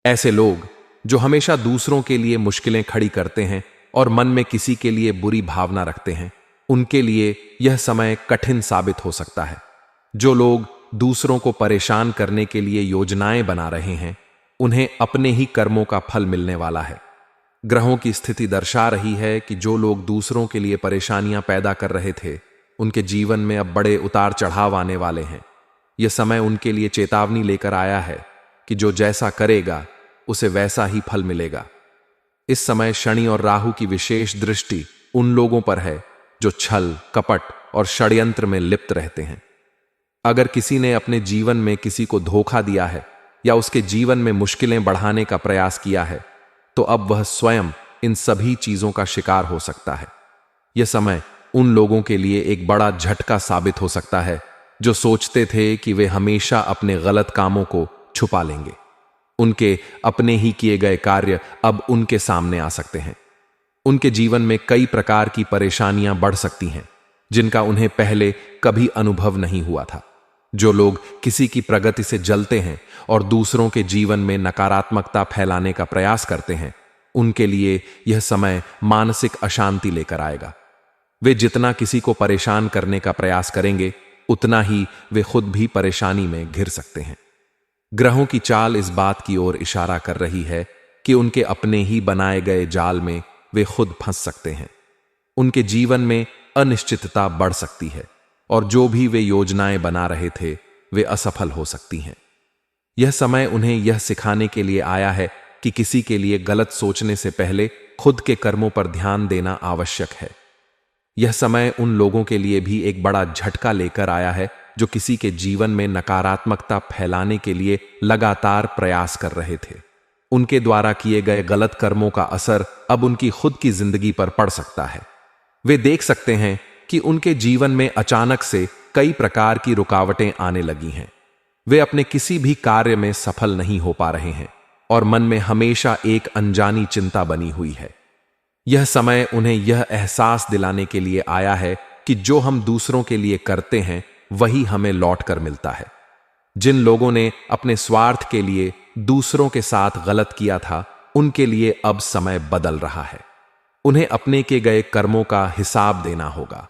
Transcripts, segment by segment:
ऐसे लोग जो हमेशा दूसरों के लिए मुश्किलें खड़ी करते हैं और मन में किसी के लिए बुरी भावना रखते हैं, उनके लिए यह समय कठिन साबित हो सकता है। जो लोग दूसरों को परेशान करने के लिए योजनाएं बना रहे हैं, उन्हें अपने ही कर्मों का फल मिलने वाला है। ग्रहों की स्थिति दर्शा रही है कि जो लोग दूसरों के लिए परेशानियां पैदा कर रहे थे, उनके जीवन में अब बड़े उतार चढ़ाव आने वाले हैं। यह समय उनके लिए चेतावनी लेकर आया है कि जो जैसा करेगा उसे वैसा ही फल मिलेगा। इस समय शनि और राहु की विशेष दृष्टि उन लोगों पर है जो छल, कपट और षड्यंत्र में लिप्त रहते हैं। अगर किसी ने अपने जीवन में किसी को धोखा दिया है या उसके जीवन में मुश्किलें बढ़ाने का प्रयास किया है, तो अब वह स्वयं इन सभी चीजों का शिकार हो सकता है। यह समय उन लोगों के लिए एक बड़ा झटका साबित हो सकता है जो सोचते थे कि वे हमेशा अपने गलत कामों को छुपा लेंगे। उनके अपने ही किए गए कार्य अब उनके सामने आ सकते हैं। उनके जीवन में कई प्रकार की परेशानियां बढ़ सकती हैं जिनका उन्हें पहले कभी अनुभव नहीं हुआ था। जो लोग किसी की प्रगति से जलते हैं और दूसरों के जीवन में नकारात्मकता फैलाने का प्रयास करते हैं, उनके लिए यह समय मानसिक अशांति लेकर आएगा। वे जितना किसी को परेशान करने का प्रयास करेंगे, उतना ही वे खुद भी परेशानी में घिर सकते हैं। ग्रहों की चाल इस बात की ओर इशारा कर रही है कि उनके अपने ही बनाए गए जाल में वे खुद फंस सकते हैं। उनके जीवन में अनिश्चितता बढ़ सकती है और जो भी वे योजनाएं बना रहे थे, वे असफल हो सकती हैं। यह समय उन्हें यह सिखाने के लिए आया है कि किसी के लिए गलत सोचने से पहले खुद के कर्मों पर ध्यान देना आवश्यक है। यह समय उन लोगों के लिए भी एक बड़ा झटका लेकर आया है जो किसी के जीवन में नकारात्मकता फैलाने के लिए लगातार प्रयास कर रहे थे। उनके द्वारा किए गए गलत कर्मों का असर अब उनकी खुद की जिंदगी पर पड़ सकता है। वे देख सकते हैं कि उनके जीवन में अचानक से कई प्रकार की रुकावटें आने लगी हैं। वे अपने किसी भी कार्य में सफल नहीं हो पा रहे हैं और मन में हमेशा एक अनजानी चिंता बनी हुई है। यह समय उन्हें यह एहसास दिलाने के लिए आया है कि जो हम दूसरों के लिए करते हैं, वही हमें लौट कर मिलता है। जिन लोगों ने अपने स्वार्थ के लिए दूसरों के साथ गलत किया था, उनके लिए अब समय बदल रहा है। उन्हें अपने के गए कर्मों का हिसाब देना होगा।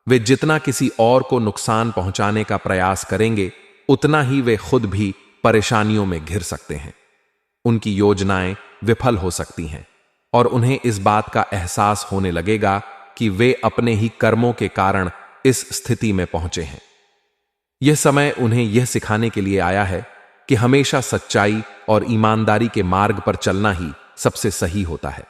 वे जितना किसी और को नुकसान पहुंचाने का प्रयास करेंगे, उतना ही वे खुद भी परेशानियों में घिर सकते हैं। उनकी योजनाएं विफल हो सकती हैं और उन्हें इस बात का एहसास होने लगेगा कि वे अपने ही कर्मों के कारण इस स्थिति में पहुंचे हैं। यह समय उन्हें यह सिखाने के लिए आया है कि हमेशा सच्चाई और ईमानदारी के मार्ग पर चलना ही सबसे सही होता है।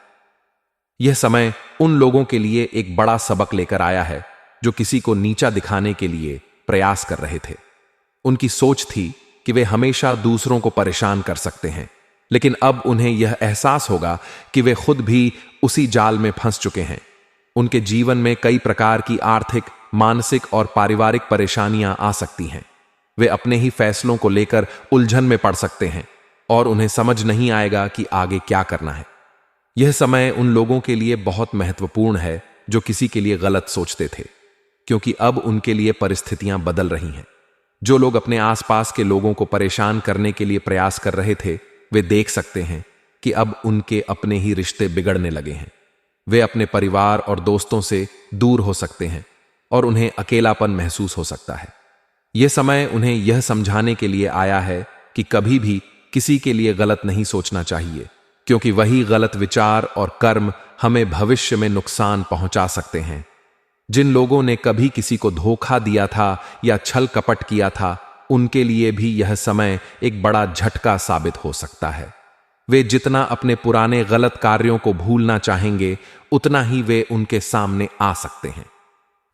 यह समय उन लोगों के लिए एक बड़ा सबक लेकर आया है जो किसी को नीचा दिखाने के लिए प्रयास कर रहे थे। उनकी सोच थी कि वे हमेशा दूसरों को परेशान कर सकते हैं, लेकिन अब उन्हें यह एहसास होगा कि वे खुद भी उसी जाल में फंस चुके हैं। उनके जीवन में कई प्रकार की आर्थिक, मानसिक और पारिवारिक परेशानियां आ सकती हैं। वे अपने ही फैसलों को लेकर उलझन में पड़ सकते हैं और उन्हें समझ नहीं आएगा कि आगे क्या करना है। यह समय उन लोगों के लिए बहुत महत्वपूर्ण है जो किसी के लिए गलत सोचते थे, क्योंकि अब उनके लिए परिस्थितियां बदल रही हैं। जो लोग अपने आसपास के लोगों को परेशान करने के लिए प्रयास कर रहे थे, वे देख सकते हैं कि अब उनके अपने ही रिश्ते बिगड़ने लगे हैं। वे अपने परिवार और दोस्तों से दूर हो सकते हैं और उन्हें अकेलापन महसूस हो सकता है। यह समय उन्हें यह समझाने के लिए आया है कि कभी भी किसी के लिए गलत नहीं सोचना चाहिए, क्योंकि वही गलत विचार और कर्म हमें भविष्य में नुकसान पहुंचा सकते हैं। जिन लोगों ने कभी किसी को धोखा दिया था या छल कपट किया था, उनके लिए भी यह समय एक बड़ा झटका साबित हो सकता है। वे जितना अपने पुराने गलत कार्यों को भूलना चाहेंगे, उतना ही वे उनके सामने आ सकते हैं।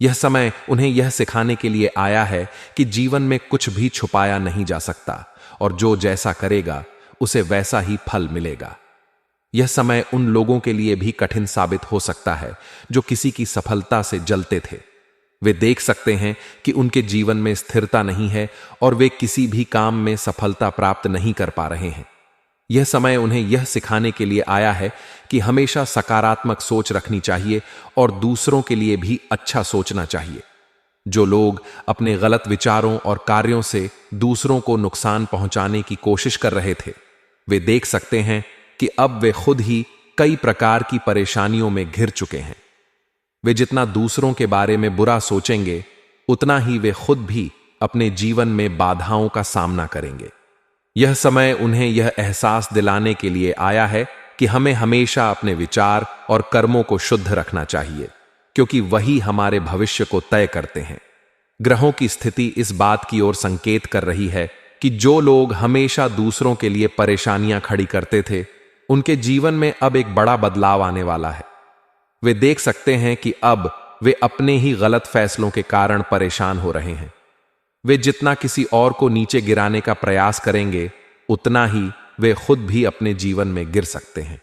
यह समय उन्हें यह सिखाने के लिए आया है कि जीवन में कुछ भी छुपाया नहीं जा सकता और जो जैसा करेगा उसे वैसा ही फल मिलेगा। यह समय उन लोगों के लिए भी कठिन साबित हो सकता है जो किसी की सफलता से जलते थे। वे देख सकते हैं कि उनके जीवन में स्थिरता नहीं है और वे किसी भी काम में सफलता प्राप्त नहीं कर पा रहे हैं। यह समय उन्हें यह सिखाने के लिए आया है कि हमेशा सकारात्मक सोच रखनी चाहिए और दूसरों के लिए भी अच्छा सोचना चाहिए। जो लोग अपने गलत विचारों और कार्यों से दूसरों को नुकसान पहुंचाने की कोशिश कर रहे थे, वे देख सकते हैं कि अब वे खुद ही कई प्रकार की परेशानियों में घिर चुके हैं। वे जितना दूसरों के बारे में बुरा सोचेंगे, उतना ही वे खुद भी अपने जीवन में बाधाओं का सामना करेंगे। यह समय उन्हें यह एहसास दिलाने के लिए आया है कि हमें हमेशा अपने विचार और कर्मों को शुद्ध रखना चाहिए, क्योंकि वही हमारे भविष्य को तय करते हैं। ग्रहों की स्थिति इस बात की ओर संकेत कर रही है कि जो लोग हमेशा दूसरों के लिए परेशानियां खड़ी करते थे, उनके जीवन में अब एक बड़ा बदलाव आने वाला है। वे देख सकते हैं कि अब वे अपने ही गलत फैसलों के कारण परेशान हो रहे हैं। वे जितना किसी और को नीचे गिराने का प्रयास करेंगे, उतना ही वे खुद भी अपने जीवन में गिर सकते हैं।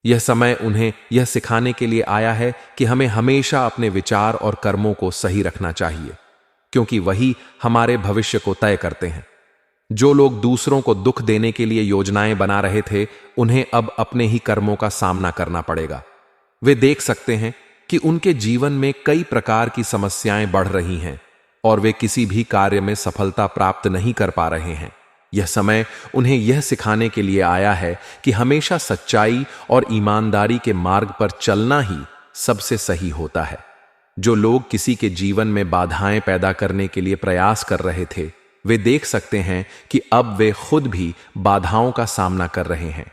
यह समय उन्हें यह सिखाने के लिए आया है कि हमें हमेशा अपने विचार और कर्मों को सही रखना चाहिए, क्योंकि वही हमारे भविष्य को तय करते हैं। जो लोग दूसरों को दुख देने के लिए योजनाएं बना रहे थे, उन्हें अब अपने ही कर्मों का सामना करना पड़ेगा। वे देख सकते हैं कि उनके जीवन में कई प्रकार की समस्याएं बढ़ रही हैं और वे किसी भी कार्य में सफलता प्राप्त नहीं कर पा रहे हैं। यह समय उन्हें यह सिखाने के लिए आया है कि हमेशा सच्चाई और ईमानदारी के मार्ग पर चलना ही सबसे सही होता है। जो लोग किसी के जीवन में बाधाएं पैदा करने के लिए प्रयास कर रहे थे, वे देख सकते हैं कि अब वे खुद भी बाधाओं का सामना कर रहे हैं।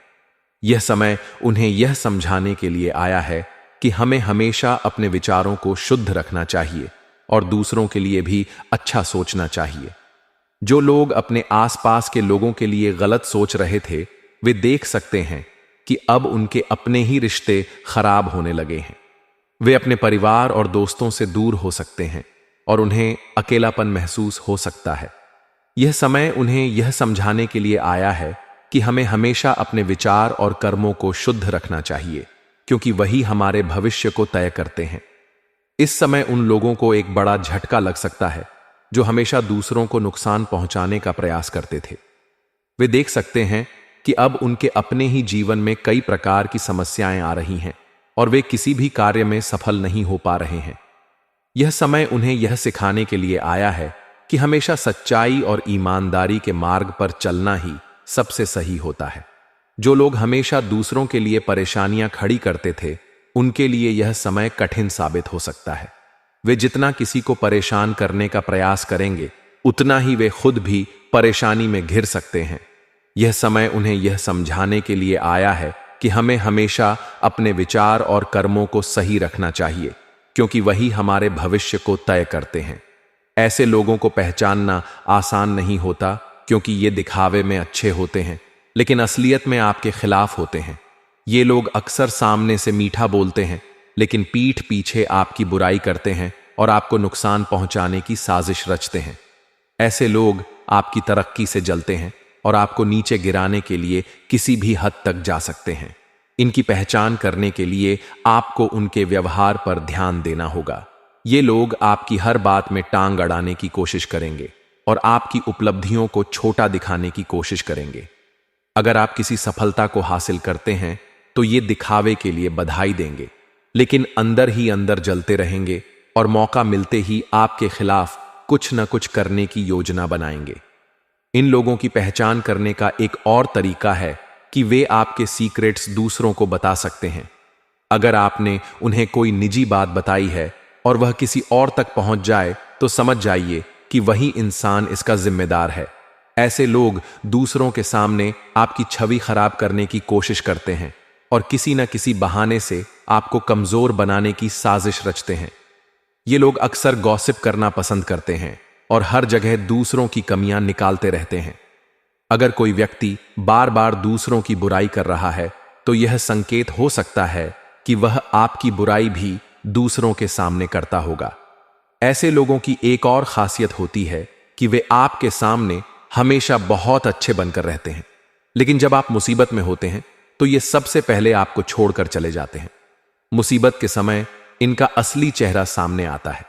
यह समय उन्हें यह समझाने के लिए आया है कि हमें हमेशा अपने विचारों को शुद्ध रखना चाहिए और दूसरों के लिए भी अच्छा सोचना चाहिए। जो लोग अपने आसपास के लोगों के लिए गलत सोच रहे थे, वे देख सकते हैं कि अब उनके अपने ही रिश्ते खराब होने लगे हैं। वे अपने परिवार और दोस्तों से दूर हो सकते हैं और उन्हें अकेलापन महसूस हो सकता है। यह समय उन्हें यह समझाने के लिए आया है कि हमें हमेशा अपने विचार और कर्मों को शुद्ध रखना चाहिए, क्योंकि वही हमारे भविष्य को तय करते हैं। इस समय उन लोगों को एक बड़ा झटका लग सकता है जो हमेशा दूसरों को नुकसान पहुंचाने का प्रयास करते थे। वे देख सकते हैं कि अब उनके अपने ही जीवन में कई प्रकार की समस्याएं आ रही हैं और वे किसी भी कार्य में सफल नहीं हो पा रहे हैं। यह समय उन्हें यह सिखाने के लिए आया है कि हमेशा सच्चाई और ईमानदारी के मार्ग पर चलना ही सबसे सही होता है। जो लोग हमेशा दूसरों के लिए परेशानियां खड़ी करते थे, उनके लिए यह समय कठिन साबित हो सकता है। वे जितना किसी को परेशान करने का प्रयास करेंगे, उतना ही वे खुद भी परेशानी में घिर सकते हैं। यह समय उन्हें यह समझाने के लिए आया है कि हमें हमेशा अपने विचार और कर्मों को सही रखना चाहिए, क्योंकि वही हमारे भविष्य को तय करते हैं। ऐसे लोगों को पहचानना आसान नहीं होता, क्योंकि ये दिखावे में अच्छे होते हैं, लेकिन असलियत में आपके खिलाफ होते हैं। ये लोग अक्सर सामने से मीठा बोलते हैं, लेकिन पीठ पीछे आपकी बुराई करते हैं और आपको नुकसान पहुंचाने की साजिश रचते हैं। ऐसे लोग आपकी तरक्की से जलते हैं और आपको नीचे गिराने के लिए किसी भी हद तक जा सकते हैं। इनकी पहचान करने के लिए आपको उनके व्यवहार पर ध्यान देना होगा। ये लोग आपकी हर बात में टांग अड़ाने की कोशिश करेंगे और आपकी उपलब्धियों को छोटा दिखाने की कोशिश करेंगे। अगर आप किसी सफलता को हासिल करते हैं, तो ये दिखावे के लिए बधाई देंगे, लेकिन अंदर ही अंदर जलते रहेंगे और मौका मिलते ही आपके खिलाफ कुछ न कुछ करने की योजना बनाएंगे। इन लोगों की पहचान करने का एक और तरीका है कि वे आपके सीक्रेट्स दूसरों को बता सकते हैं। अगर आपने उन्हें कोई निजी बात बताई है और वह किसी और तक पहुंच जाए, तो समझ जाइए कि वही इंसान इसका जिम्मेदार है। ऐसे लोग दूसरों के सामने आपकी छवि खराब करने की कोशिश करते हैं और किसी न किसी बहाने से आपको कमजोर बनाने की साजिश रचते हैं। ये लोग अक्सर गॉसिप करना पसंद करते हैं और हर जगह दूसरों की कमियां निकालते रहते हैं। अगर कोई व्यक्ति बार बार दूसरों की बुराई कर रहा है, तो यह संकेत हो सकता है कि वह आपकी बुराई भी दूसरों के सामने करता होगा। ऐसे लोगों की एक और खासियत होती है कि वे आपके सामने हमेशा बहुत अच्छे बनकर रहते हैं, लेकिन जब आप मुसीबत में होते हैं, तो ये सबसे पहले आपको छोड़कर चले जाते हैं। मुसीबत के समय इनका असली चेहरा सामने आता है।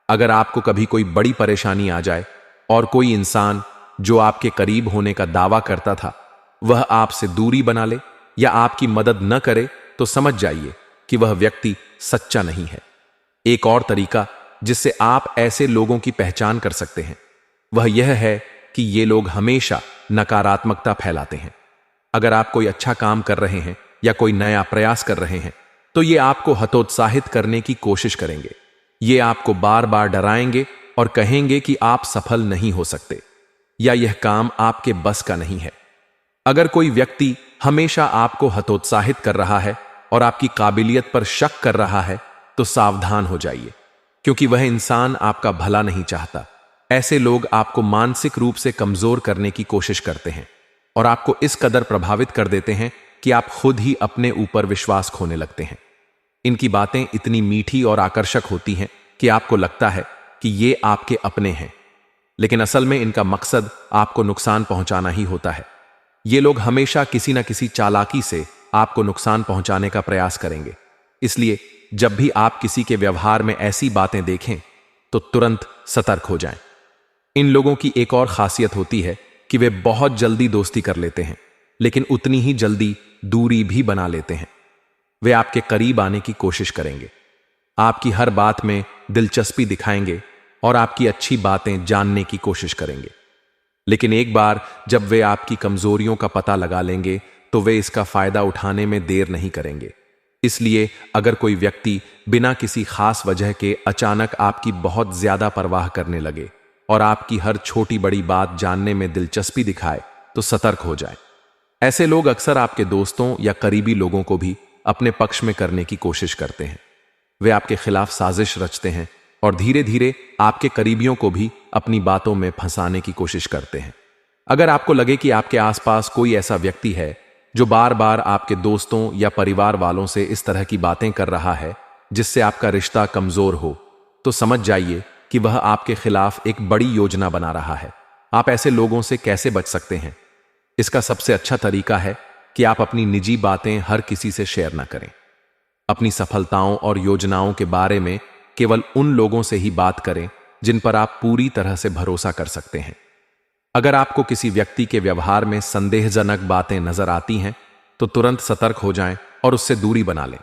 अगर आपको कभी कोई बड़ी परेशानी आ जाए और कोई इंसान जो आपके करीब होने का दावा करता था, वह आपसे दूरी बना ले या आपकी मदद न करे, तो समझ जाइए कि वह व्यक्ति सच्चा नहीं है। एक और तरीका जिससे आप ऐसे लोगों की पहचान कर सकते हैं, वह यह है कि ये लोग हमेशा नकारात्मकता फैलाते हैं। अगर आप कोई अच्छा काम कर रहे हैं या कोई नया प्रयास कर रहे हैं तो ये आपको हतोत्साहित करने की कोशिश करेंगे। ये आपको बार बार डराएंगे और कहेंगे कि आप सफल नहीं हो सकते या यह काम आपके बस का नहीं है। अगर कोई व्यक्ति हमेशा आपको हतोत्साहित कर रहा है और आपकी काबिलियत पर शक कर रहा है तो सावधान हो जाइए, क्योंकि वह इंसान आपका भला नहीं चाहता। ऐसे लोग आपको मानसिक रूप से कमजोर करने की कोशिश करते हैं और आपको इस कदर प्रभावित कर देते हैं कि आप खुद ही अपने ऊपर विश्वास खोने लगते हैं। इनकी बातें इतनी मीठी और आकर्षक होती हैं कि आपको लगता है कि ये आपके अपने हैं, लेकिन असल में इनका मकसद आपको नुकसान पहुंचाना ही होता है। ये लोग हमेशा किसी न किसी चालाकी से आपको नुकसान पहुंचाने का प्रयास करेंगे। इसलिए जब भी आप किसी के व्यवहार में ऐसी बातें देखें तो तुरंत सतर्क हो जाएं। इन लोगों की एक और खासियत होती है कि वे बहुत जल्दी दोस्ती कर लेते हैं, लेकिन उतनी ही जल्दी दूरी भी बना लेते हैं। वे आपके करीब आने की कोशिश करेंगे, आपकी हर बात में दिलचस्पी दिखाएंगे और आपकी अच्छी बातें जानने की कोशिश करेंगे। लेकिन एक बार जब वे आपकी कमजोरियों का पता लगा लेंगे तो वे इसका फायदा उठाने में देर नहीं करेंगे। इसलिए अगर कोई व्यक्ति बिना किसी खास वजह के अचानक आपकी बहुत ज्यादा परवाह करने लगे और आपकी हर छोटी बड़ी बात जानने में दिलचस्पी दिखाए तो सतर्क हो जाए। ऐसे लोग अक्सर आपके दोस्तों या करीबी लोगों को भी अपने पक्ष में करने की कोशिश करते हैं। वे आपके खिलाफ साजिश रचते हैं और धीरे धीरे आपके करीबियों को भी अपनी बातों में फंसाने की कोशिश करते हैं। अगर आपको लगे कि आपके आसपास कोई ऐसा व्यक्ति है जो बार बार आपके दोस्तों या परिवार वालों से इस तरह की बातें कर रहा है जिससे आपका रिश्ता कमजोर हो, तो समझ जाइए कि वह आपके खिलाफ एक बड़ी योजना बना रहा है। आप ऐसे लोगों से कैसे बच सकते हैं? इसका सबसे अच्छा तरीका है कि आप अपनी निजी बातें हर किसी से शेयर न करें। अपनी सफलताओं और योजनाओं के बारे में केवल उन लोगों से ही बात करें जिन पर आप पूरी तरह से भरोसा कर सकते हैं। अगर आपको किसी व्यक्ति के व्यवहार में संदेहजनक बातें नजर आती हैं तो तुरंत सतर्क हो जाएं और उससे दूरी बना लें।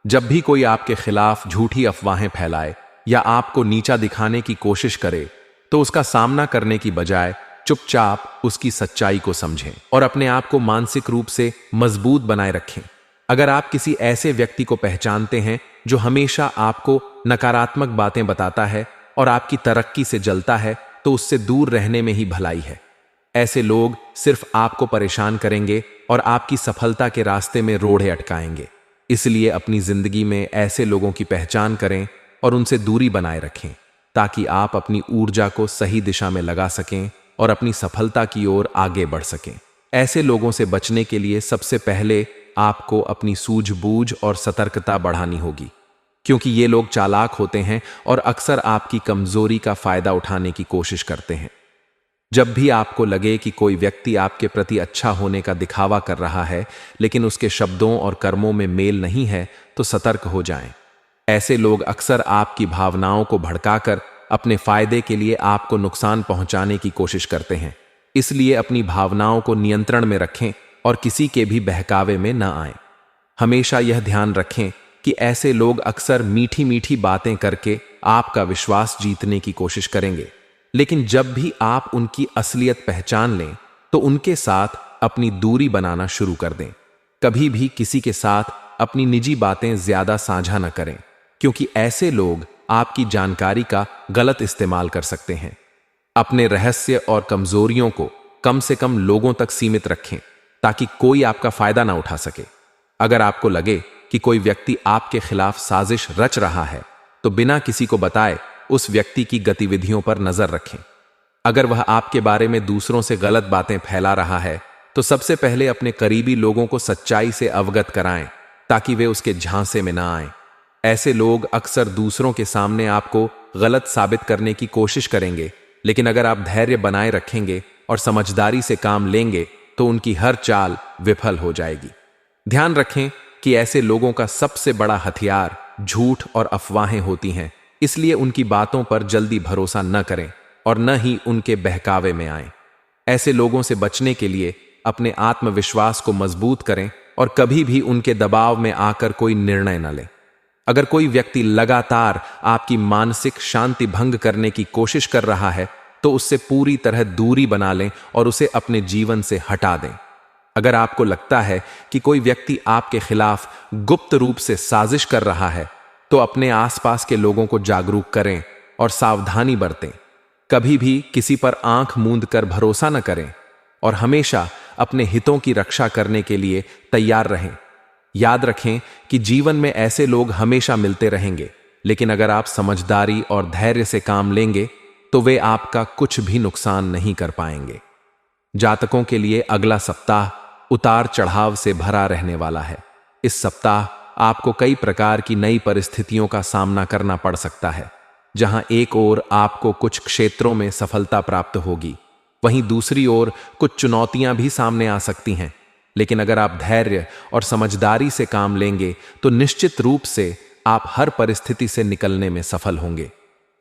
जब भी कोई आपके खिलाफ झूठी अफवाहें फैलाए या आपको नीचा दिखाने की कोशिश करे तो उसका सामना करने की बजाय चुपचाप उसकी सच्चाई को समझें और अपने आप को मानसिक रूप से मजबूत बनाए रखें। अगर आप किसी ऐसे व्यक्ति को पहचानते हैं जो हमेशा आपको नकारात्मक बातें बताता है और आपकी तरक्की से जलता है तो उससे दूर रहने में ही भलाई है। ऐसे लोग सिर्फ आपको परेशान करेंगे और आपकी सफलता के रास्ते में रोड़े अटकाएंगे। इसलिए अपनी जिंदगी में ऐसे लोगों की पहचान करें और उनसे दूरी बनाए रखें ताकि आप अपनी ऊर्जा को सही दिशा में लगा सकें और अपनी सफलता की ओर आगे बढ़ सकें। ऐसे लोगों से बचने के लिए सबसे पहले आपको अपनी सूझबूझ और सतर्कता बढ़ानी होगी, क्योंकि ये लोग चालाक होते हैं और अक्सर आपकी कमजोरी का फायदा उठाने की कोशिश करते हैं। जब भी आपको लगे कि कोई व्यक्ति आपके प्रति अच्छा होने का दिखावा कर रहा है लेकिन उसके शब्दों और कर्मों में मेल नहीं है तो सतर्क हो जाएं। ऐसे लोग अक्सर आपकी भावनाओं को भड़काकर अपने फायदे के लिए आपको नुकसान पहुंचाने की कोशिश करते हैं। इसलिए अपनी भावनाओं को नियंत्रण में रखें और किसी के भी बहकावे में न आएं। हमेशा यह ध्यान रखें कि ऐसे लोग अक्सर मीठी मीठी बातें करके आपका विश्वास जीतने की कोशिश करेंगे, लेकिन जब भी आप उनकी असलियत पहचान लें तो उनके साथ अपनी दूरी बनाना शुरू कर दें। कभी भी किसी के साथ अपनी निजी बातें ज्यादा साझा न करें, क्योंकि ऐसे लोग आपकी जानकारी का गलत इस्तेमाल कर सकते हैं। अपने रहस्य और कमजोरियों को कम से कम लोगों तक सीमित रखें ताकि कोई आपका फायदा ना उठा सके। अगर आपको लगे कि कोई व्यक्ति आपके खिलाफ साजिश रच रहा है तो बिना किसी को बताए उस व्यक्ति की गतिविधियों पर नजर रखें। अगर वह आपके बारे में दूसरों से गलत बातें फैला रहा है तो सबसे पहले अपने करीबी लोगों को सच्चाई से अवगत कराएं ताकि वे उसके झांसे में ना आएं। ऐसे लोग अक्सर दूसरों के सामने आपको गलत साबित करने की कोशिश करेंगे, लेकिन अगर आप धैर्य बनाए रखेंगे और समझदारी से काम लेंगे तो उनकी हर चाल विफल हो जाएगी। ध्यान रखें कि ऐसे लोगों का सबसे बड़ा हथियार झूठ और अफवाहें होती हैं, इसलिए उनकी बातों पर जल्दी भरोसा न करें और न ही उनके बहकावे में आएं। ऐसे लोगों से बचने के लिए अपने आत्मविश्वास को मजबूत करें और कभी भी उनके दबाव में आकर कोई निर्णय न लें। अगर कोई व्यक्ति लगातार आपकी मानसिक शांति भंग करने की कोशिश कर रहा है तो उससे पूरी तरह दूरी बना लें और उसे अपने जीवन से हटा दें। अगर आपको लगता है कि कोई व्यक्ति आपके खिलाफ गुप्त रूप से साजिश कर रहा है, तो अपने आसपास के लोगों को जागरूक करें और सावधानी बरतें। कभी भी किसी पर आंख मूंद कर भरोसा न करें और हमेशा अपने हितों की रक्षा करने के लिए तैयार रहें। याद रखें कि जीवन में ऐसे लोग हमेशा मिलते रहेंगे, लेकिन अगर आप समझदारी और धैर्य से काम लेंगे तो वे आपका कुछ भी नुकसान नहीं कर पाएंगे। जातकों के लिए अगला सप्ताह उतार चढ़ाव से भरा रहने वाला है। इस सप्ताह आपको कई प्रकार की नई परिस्थितियों का सामना करना पड़ सकता है। जहां एक ओर आपको कुछ क्षेत्रों में सफलता प्राप्त होगी, वहीं दूसरी ओर कुछ चुनौतियां भी सामने आ सकती हैं। लेकिन अगर आप धैर्य और समझदारी से काम लेंगे तो निश्चित रूप से आप हर परिस्थिति से निकलने में सफल होंगे।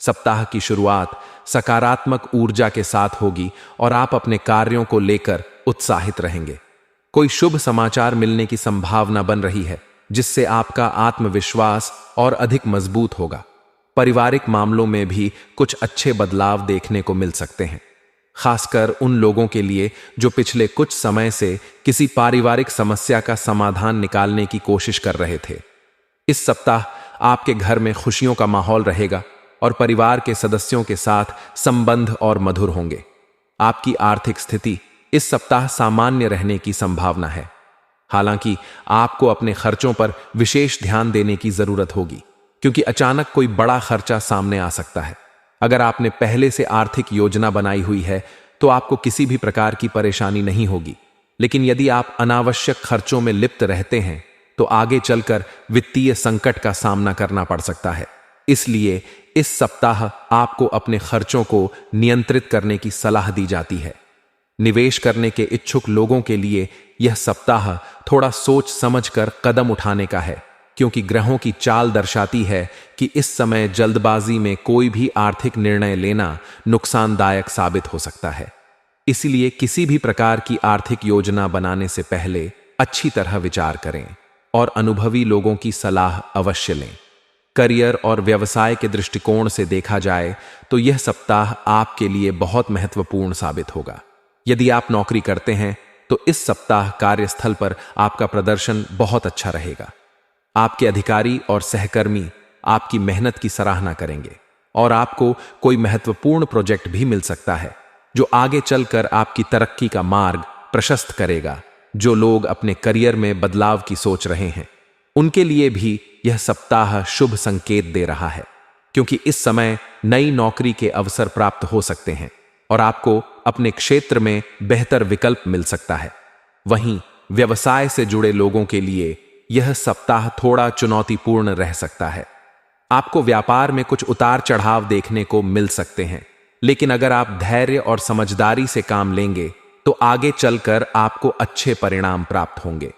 सप्ताह की शुरुआत सकारात्मक ऊर्जा के साथ होगी और आप अपने कार्यों को लेकर उत्साहित रहेंगे। कोई शुभ समाचार मिलने की संभावना बन रही है, जिससे आपका आत्मविश्वास और अधिक मजबूत होगा। पारिवारिक मामलों में भी कुछ अच्छे बदलाव देखने को मिल सकते हैं, खासकर उन लोगों के लिए जो पिछले कुछ समय से किसी पारिवारिक समस्या का समाधान निकालने की कोशिश कर रहे थे। इस सप्ताह आपके घर में खुशियों का माहौल रहेगा और परिवार के सदस्यों के साथ संबंध और मधुर होंगे। आपकी आर्थिक स्थिति इस सप्ताह सामान्य रहने की संभावना है। हालांकि आपको अपने खर्चों पर विशेष ध्यान देने की जरूरत होगी, क्योंकि अचानक कोई बड़ा खर्चा सामने आ सकता है। अगर आपने पहले से आर्थिक योजना बनाई हुई है तो आपको किसी भी प्रकार की परेशानी नहीं होगी, लेकिन यदि आप अनावश्यक खर्चों में लिप्त रहते हैं तो आगे चलकर वित्तीय संकट का सामना करना पड़ सकता है। इसलिए इस सप्ताह आपको अपने खर्चों को नियंत्रित करने की सलाह दी जाती है। निवेश करने के इच्छुक लोगों के लिए यह सप्ताह थोड़ा सोच समझकर कदम उठाने का है, क्योंकि ग्रहों की चाल दर्शाती है कि इस समय जल्दबाजी में कोई भी आर्थिक निर्णय लेना नुकसानदायक साबित हो सकता है। इसलिए किसी भी प्रकार की आर्थिक योजना बनाने से पहले अच्छी तरह विचार करें और अनुभवी लोगों की सलाह अवश्य लें। करियर और व्यवसाय के दृष्टिकोण से देखा जाए तो यह सप्ताह आपके लिए बहुत महत्वपूर्ण साबित होगा। यदि आप नौकरी करते हैं तो इस सप्ताह कार्यस्थल पर आपका प्रदर्शन बहुत अच्छा रहेगा। आपके अधिकारी और सहकर्मी आपकी मेहनत की सराहना करेंगे और आपको कोई महत्वपूर्ण प्रोजेक्ट भी मिल सकता है जो आगे चलकर आपकी तरक्की का मार्ग प्रशस्त करेगा। जो लोग अपने करियर में बदलाव की सोच रहे हैं, उनके लिए भी यह सप्ताह शुभ संकेत दे रहा है, क्योंकि इस समय नई नौकरी के अवसर प्राप्त हो सकते हैं और आपको अपने क्षेत्र में बेहतर विकल्प मिल सकता है। वहीं व्यवसाय से जुड़े लोगों के लिए यह सप्ताह थोड़ा चुनौतीपूर्ण रह सकता है। आपको व्यापार में कुछ उतार चढ़ाव देखने को मिल सकते हैं, लेकिन अगर आप धैर्य और समझदारी से काम लेंगे तो आगे चलकर आपको अच्छे परिणाम प्राप्त होंगे।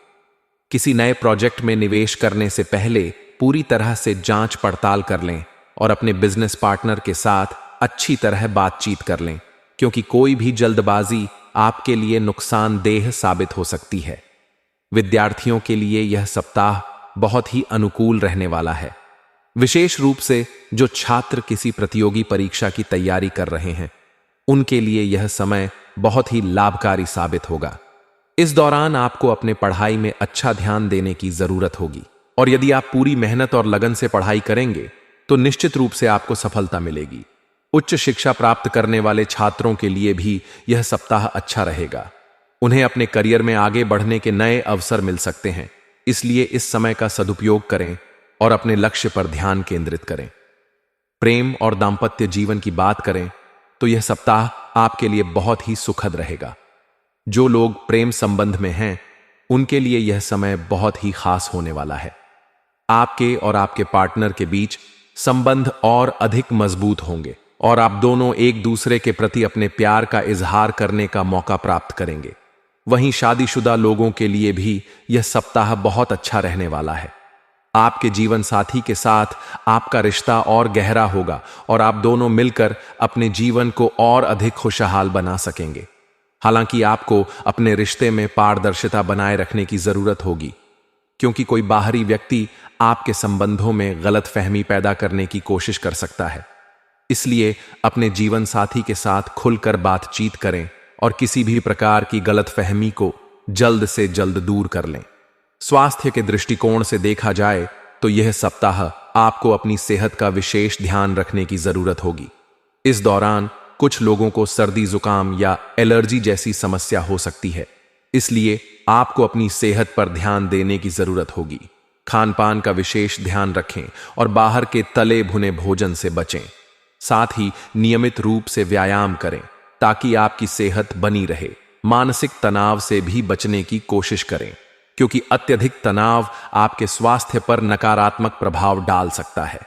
किसी नए प्रोजेक्ट में निवेश करने से पहले पूरी तरह से जांच पड़ताल कर लें और अपने बिजनेस पार्टनर के साथ अच्छी तरह बातचीत कर लें, क्योंकि कोई भी जल्दबाजी आपके लिए नुकसानदेह साबित हो सकती है। विद्यार्थियों के लिए यह सप्ताह बहुत ही अनुकूल रहने वाला है, विशेष रूप से जो छात्र किसी प्रतियोगी परीक्षा की तैयारी कर रहे हैं, उनके लिए यह समय बहुत ही लाभकारी साबित होगा। इस दौरान आपको अपने पढ़ाई में अच्छा ध्यान देने की जरूरत होगी और यदि आप पूरी मेहनत और लगन से पढ़ाई करेंगे तो निश्चित रूप से आपको सफलता मिलेगी। उच्च शिक्षा प्राप्त करने वाले छात्रों के लिए भी यह सप्ताह अच्छा रहेगा। उन्हें अपने करियर में आगे बढ़ने के नए अवसर मिल सकते हैं, इसलिए इस समय का सदुपयोग करें और अपने लक्ष्य पर ध्यान केंद्रित करें। प्रेम और दाम्पत्य जीवन की बात करें तो यह सप्ताह आपके लिए बहुत ही सुखद रहेगा। जो लोग प्रेम संबंध में हैं, उनके लिए यह समय बहुत ही खास होने वाला है। आपके और आपके पार्टनर के बीच संबंध और अधिक मजबूत होंगे और आप दोनों एक दूसरे के प्रति अपने प्यार का इजहार करने का मौका प्राप्त करेंगे। वहीं शादीशुदा लोगों के लिए भी यह सप्ताह बहुत अच्छा रहने वाला है। आपके जीवन साथी के साथ आपका रिश्ता और गहरा होगा और आप दोनों मिलकर अपने जीवन को और अधिक खुशहाल बना सकेंगे। हालांकि आपको अपने रिश्ते में पारदर्शिता बनाए रखने की जरूरत होगी, क्योंकि कोई बाहरी व्यक्ति आपके संबंधों में गलतफहमी पैदा करने की कोशिश कर सकता है। इसलिए अपने जीवन साथी के साथ खुलकर बातचीत करें और किसी भी प्रकार की गलतफहमी को जल्द से जल्द दूर कर लें। स्वास्थ्य के दृष्टिकोण से देखा जाए तो यह सप्ताह आपको अपनी सेहत का विशेष ध्यान रखने की जरूरत होगी। इस दौरान कुछ लोगों को सर्दी जुकाम या एलर्जी जैसी समस्या हो सकती है, इसलिए आपको अपनी सेहत पर ध्यान देने की जरूरत होगी। खान पान का विशेष ध्यान रखें और बाहर के तले भुने भोजन से बचें। साथ ही नियमित रूप से व्यायाम करें ताकि आपकी सेहत बनी रहे। मानसिक तनाव से भी बचने की कोशिश करें, क्योंकि अत्यधिक तनाव आपके स्वास्थ्य पर नकारात्मक प्रभाव डाल सकता है।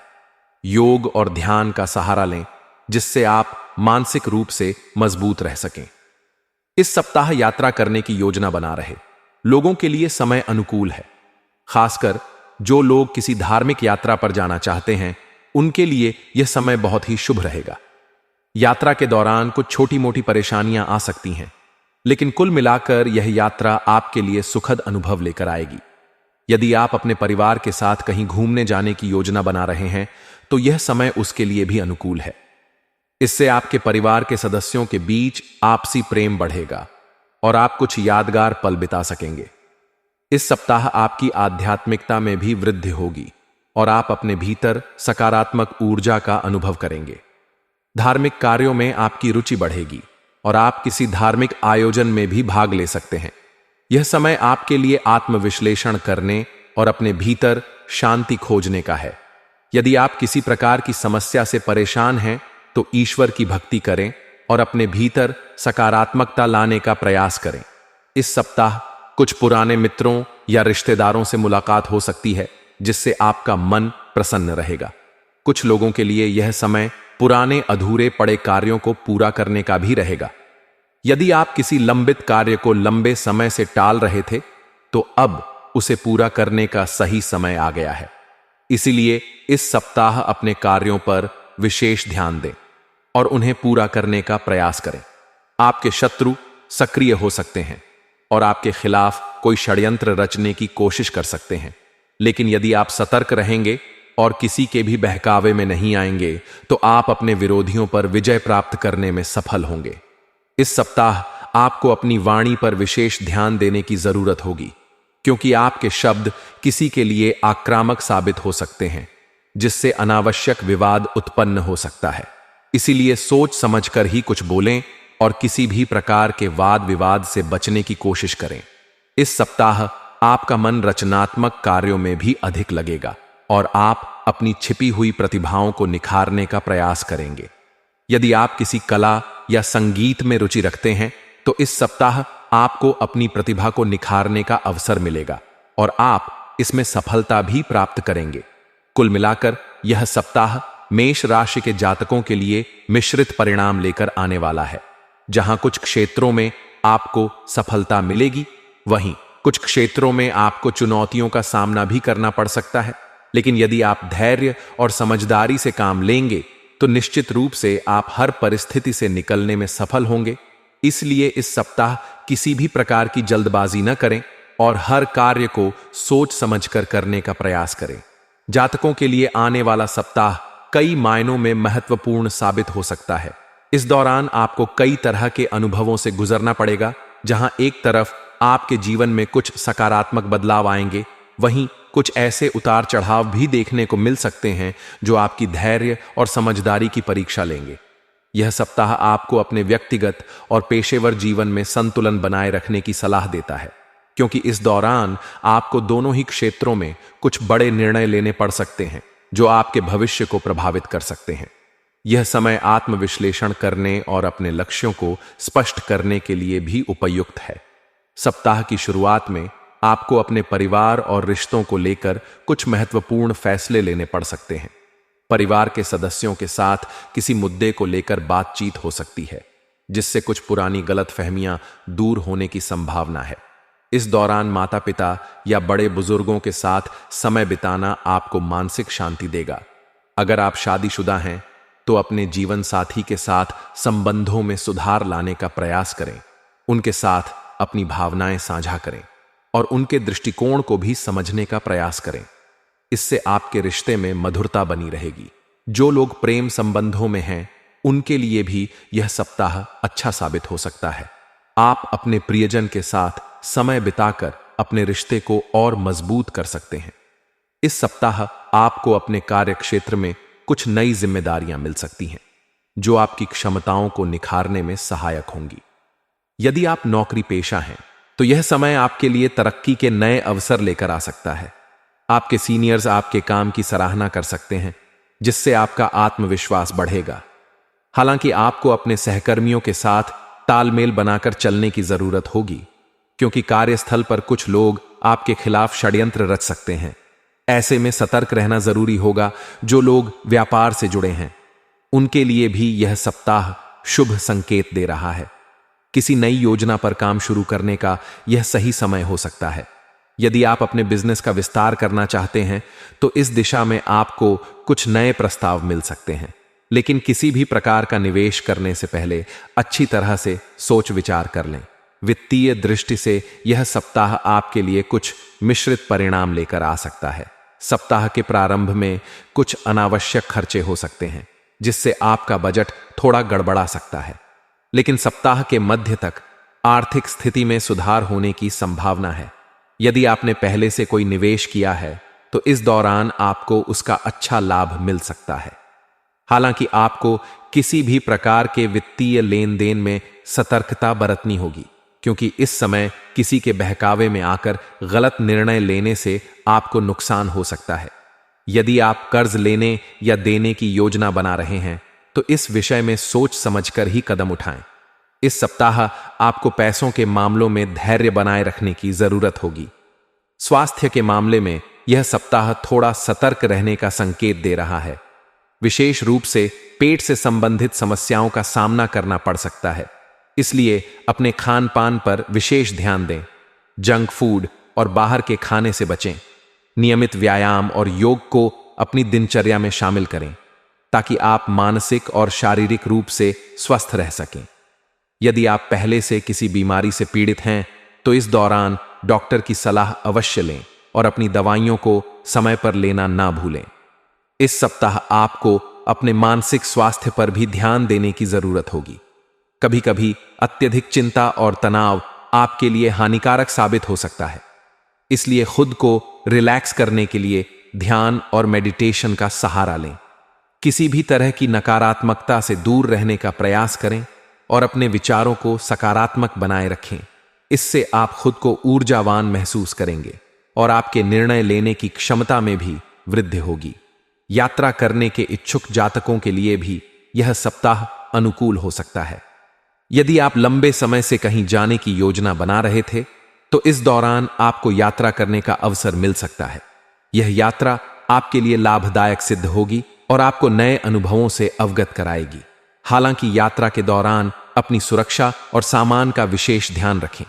योग और ध्यान का सहारा लें, जिससे आप मानसिक रूप से मजबूत रह सकें। इस सप्ताह यात्रा करने की योजना बना रहे लोगों के लिए समय अनुकूल है। खासकर जो लोग किसी धार्मिक यात्रा पर जाना चाहते हैं, उनके लिए यह समय बहुत ही शुभ रहेगा। यात्रा के दौरान कुछ छोटी मोटी परेशानियां आ सकती हैं, लेकिन कुल मिलाकर यह यात्रा आपके लिए सुखद अनुभव लेकर आएगी। यदि आप अपने परिवार के साथ कहीं घूमने जाने की योजना बना रहे हैं, तो यह समय उसके लिए भी अनुकूल है। इससे आपके परिवार के सदस्यों के बीच आपसी प्रेम बढ़ेगा और आप कुछ यादगार पल बिता सकेंगे। इस सप्ताह आपकी आध्यात्मिकता में भी वृद्धि होगी और आप अपने भीतर सकारात्मक ऊर्जा का अनुभव करेंगे। धार्मिक कार्यों में आपकी रुचि बढ़ेगी और आप किसी धार्मिक आयोजन में भी भाग ले सकते हैं। यह समय आपके लिए आत्मविश्लेषण करने और अपने भीतर शांति खोजने का है। यदि आप किसी प्रकार की समस्या से परेशान हैं, तो ईश्वर की भक्ति करें और अपने भीतर सकारात्मकता लाने का प्रयास करें। इस सप्ताह कुछ पुराने मित्रों या रिश्तेदारों से मुलाकात हो सकती है, जिससे आपका मन प्रसन्न रहेगा। कुछ लोगों के लिए यह समय पुराने अधूरे पड़े कार्यों को पूरा करने का भी रहेगा। यदि आप किसी लंबित कार्य को लंबे समय से टाल रहे थे, तो अब उसे पूरा करने का सही समय आ गया है। इसीलिए इस सप्ताह अपने कार्यों पर विशेष ध्यान दें और उन्हें पूरा करने का प्रयास करें। आपके शत्रु सक्रिय हो सकते हैं और आपके खिलाफ कोई षड्यंत्र रचने की कोशिश कर सकते हैं, लेकिन यदि आप सतर्क रहेंगे और किसी के भी बहकावे में नहीं आएंगे, तो आप अपने विरोधियों पर विजय प्राप्त करने में सफल होंगे। इस सप्ताह आपको अपनी वाणी पर विशेष ध्यान देने की जरूरत होगी, क्योंकि आपके शब्द किसी के लिए आक्रामक साबित हो सकते हैं, जिससे अनावश्यक विवाद उत्पन्न हो सकता है। इसीलिए सोच समझकर ही कुछ बोलें और किसी भी प्रकार के वाद विवाद से बचने की कोशिश करें। इस सप्ताह आपका मन रचनात्मक कार्यों में भी अधिक लगेगा और आप अपनी छिपी हुई प्रतिभाओं को निखारने का प्रयास करेंगे। यदि आप किसी कला या संगीत में रुचि रखते हैं, तो इस सप्ताह आपको अपनी प्रतिभा को निखारने का अवसर मिलेगा और आप इसमें सफलता भी प्राप्त करेंगे। कुल मिलाकर यह सप्ताह मेष राशि के जातकों के लिए मिश्रित परिणाम लेकर आने वाला है। जहां कुछ क्षेत्रों में आपको सफलता मिलेगी, वहीं कुछ क्षेत्रों में आपको चुनौतियों का सामना भी करना पड़ सकता है। लेकिन यदि आप धैर्य और समझदारी से काम लेंगे, तो निश्चित रूप से आप हर परिस्थिति से निकलने में सफल होंगे। इसलिए इस सप्ताह किसी भी प्रकार की जल्दबाजी न करें और हर कार्य को सोच समझकर करने का प्रयास करें। जातकों के लिए आने वाला सप्ताह कई मायनों में महत्वपूर्ण साबित हो सकता है। इस दौरान आपको कई तरह के अनुभवों से गुजरना पड़ेगा। जहां एक तरफ आपके जीवन में कुछ सकारात्मक बदलाव आएंगे, वहीं कुछ ऐसे उतार चढ़ाव भी देखने को मिल सकते हैं जो आपकी धैर्य और समझदारी की परीक्षा लेंगे। यह सप्ताह आपको अपने व्यक्तिगत और पेशेवर जीवन में संतुलन बनाए रखने की सलाह देता है, क्योंकि इस दौरान आपको दोनों ही क्षेत्रों में कुछ बड़े निर्णय लेने पड़ सकते हैं जो आपके भविष्य को प्रभावित कर सकते हैं। यह समय आत्मविश्लेषण करने और अपने लक्ष्यों को स्पष्ट करने के लिए भी उपयुक्त है। सप्ताह की शुरुआत में आपको अपने परिवार और रिश्तों को लेकर कुछ महत्वपूर्ण फैसले लेने पड़ सकते हैं। परिवार के सदस्यों के साथ किसी मुद्दे को लेकर बातचीत हो सकती है, जिससे कुछ पुरानी गलतफहमियां दूर होने की संभावना है। इस दौरान माता पिता या बड़े बुजुर्गों के साथ समय बिताना आपको मानसिक शांति देगा। अगर आप शादीशुदा हैं, तो अपने जीवन साथी के साथ संबंधों में सुधार लाने का प्रयास करें। उनके साथ अपनी भावनाएं साझा करें और उनके दृष्टिकोण को भी समझने का प्रयास करें। इससे आपके रिश्ते में मधुरता बनी रहेगी। जो लोग प्रेम संबंधों में हैं, उनके लिए भी यह सप्ताह अच्छा साबित हो सकता है। आप अपने प्रियजन के साथ समय बिताकर अपने रिश्ते को और मजबूत कर सकते हैं। इस सप्ताह आपको अपने कार्य क्षेत्र में कुछ नई जिम्मेदारियां मिल सकती हैं, जो आपकी क्षमताओं को निखारने में सहायक होंगी। यदि आप नौकरी पेशा हैं, तो यह समय आपके लिए तरक्की के नए अवसर लेकर आ सकता है। आपके सीनियर्स आपके काम की सराहना कर सकते हैं, जिससे आपका आत्मविश्वास बढ़ेगा। हालांकि आपको अपने सहकर्मियों के साथ तालमेल बनाकर चलने की जरूरत होगी, क्योंकि कार्यस्थल पर कुछ लोग आपके खिलाफ षड्यंत्र रच सकते हैं। ऐसे में सतर्क रहना जरूरी होगा। जो लोग व्यापार से जुड़े हैं, उनके लिए भी यह सप्ताह शुभ संकेत दे रहा है। किसी नई योजना पर काम शुरू करने का यह सही समय हो सकता है। यदि आप अपने बिजनेस का विस्तार करना चाहते हैं, तो इस दिशा में आपको कुछ नए प्रस्ताव मिल सकते हैं। लेकिन किसी भी प्रकार का निवेश करने से पहले अच्छी तरह से सोच विचार कर लें। वित्तीय दृष्टि से यह सप्ताह आपके लिए कुछ मिश्रित परिणाम लेकर आ सकता है। सप्ताह के प्रारंभ में कुछ अनावश्यक खर्चे हो सकते हैं, जिससे आपका बजट थोड़ा गड़बड़ा सकता है। लेकिन सप्ताह के मध्य तक आर्थिक स्थिति में सुधार होने की संभावना है। यदि आपने पहले से कोई निवेश किया है, तो इस दौरान आपको उसका अच्छा लाभ मिल सकता है। हालांकि आपको किसी भी प्रकार के वित्तीय लेन देन में सतर्कता बरतनी होगी, क्योंकि इस समय किसी के बहकावे में आकर गलत निर्णय लेने से आपको नुकसान हो सकता है। यदि आप कर्ज लेने या देने की योजना बना रहे हैं, तो इस विषय में सोच समझकर ही कदम उठाएं। इस सप्ताह आपको पैसों के मामलों में धैर्य बनाए रखने की जरूरत होगी। स्वास्थ्य के मामले में यह सप्ताह थोड़ा सतर्क रहने का संकेत दे रहा है। विशेष रूप से पेट से संबंधित समस्याओं का सामना करना पड़ सकता है, इसलिए अपने खान पान पर विशेष ध्यान दें। जंक फूड और बाहर के खाने से बचें। नियमित व्यायाम और योग को अपनी दिनचर्या में शामिल करें, ताकि आप मानसिक और शारीरिक रूप से स्वस्थ रह सकें। यदि आप पहले से किसी बीमारी से पीड़ित हैं, तो इस दौरान डॉक्टर की सलाह अवश्य लें और अपनी दवाइयों को समय पर लेना ना भूलें। इस सप्ताह आपको अपने मानसिक स्वास्थ्य पर भी ध्यान देने की जरूरत होगी। कभी कभी अत्यधिक चिंता और तनाव आपके लिए हानिकारक साबित हो सकता है, इसलिए खुद को रिलैक्स करने के लिए ध्यान और मेडिटेशन का सहारा लें। किसी भी तरह की नकारात्मकता से दूर रहने का प्रयास करें और अपने विचारों को सकारात्मक बनाए रखें। इससे आप खुद को ऊर्जावान महसूस करेंगे और आपके निर्णय लेने की क्षमता में भी वृद्धि होगी। यात्रा करने के इच्छुक जातकों के लिए भी यह सप्ताह अनुकूल हो सकता है। यदि आप लंबे समय से कहीं जाने की योजना बना रहे थे, तो इस दौरान आपको यात्रा करने का अवसर मिल सकता है। यह यात्रा आपके लिए लाभदायक सिद्ध होगी और आपको नए अनुभवों से अवगत कराएगी। हालांकि यात्रा के दौरान अपनी सुरक्षा और सामान का विशेष ध्यान रखें।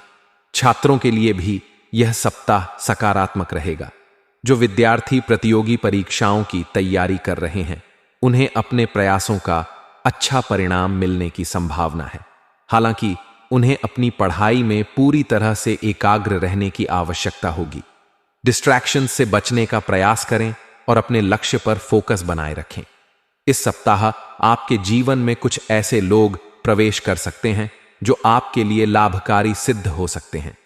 छात्रों के लिए भी यह सप्ताह सकारात्मक रहेगा। जो विद्यार्थी प्रतियोगी परीक्षाओं की तैयारी कर रहे हैं, उन्हें अपने प्रयासों का अच्छा परिणाम मिलने की संभावना है। हालांकि उन्हें अपनी पढ़ाई में पूरी तरह से एकाग्र रहने की आवश्यकता होगी। डिस्ट्रैक्शन से बचने का प्रयास करें और अपने लक्ष्य पर फोकस बनाए रखें। इस सप्ताह आपके जीवन में कुछ ऐसे लोग प्रवेश कर सकते हैं जो आपके लिए लाभकारी सिद्ध हो सकते हैं।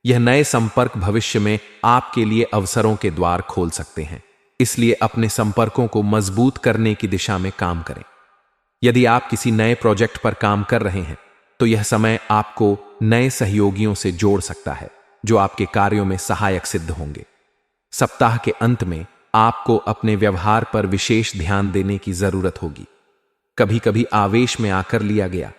यह नए संपर्क भविष्य में आपके लिए अवसरों के द्वार खोल सकते हैं, इसलिए अपने संपर्कों को मजबूत करने की दिशा में काम करें। यदि आप किसी नए प्रोजेक्ट पर काम कर रहे हैं, तो यह समय आपको नए सहयोगियों से जोड़ सकता है, जो आपके कार्यों में सहायक सिद्ध होंगे। सप्ताह के अंत में आपको अपने व्यवहार पर विशेष ध्यान देने की जरूरत होगी। कभी कभी आवेश में आकर लिया गया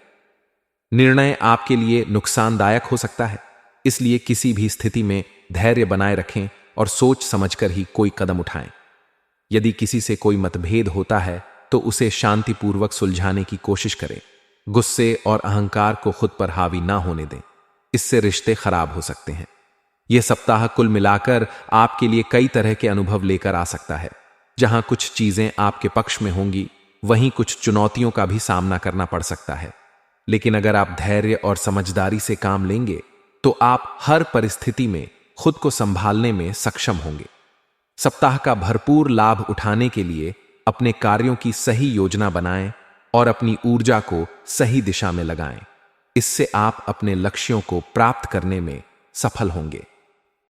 निर्णय आपके लिए नुकसानदायक हो सकता है, इसलिए किसी भी स्थिति में धैर्य बनाए रखें और सोच समझकर ही कोई कदम उठाएं। यदि किसी से कोई मतभेद होता है, तो उसे शांतिपूर्वक सुलझाने की कोशिश करें। गुस्से और अहंकार को खुद पर हावी ना होने दें, इससे रिश्ते खराब हो सकते हैं। यह सप्ताह कुल मिलाकर आपके लिए कई तरह के अनुभव लेकर आ सकता है। जहां कुछ चीजें आपके पक्ष में होंगी, वहीं कुछ चुनौतियों का भी सामना करना पड़ सकता है। लेकिन अगर आप धैर्य और समझदारी से काम लेंगे, तो आप हर परिस्थिति में खुद को संभालने में सक्षम होंगे। सप्ताह का भरपूर लाभ उठाने के लिए अपने कार्यों की सही योजना बनाएं और अपनी ऊर्जा को सही दिशा में लगाएं। इससे आप अपने लक्ष्यों को प्राप्त करने में सफल होंगे।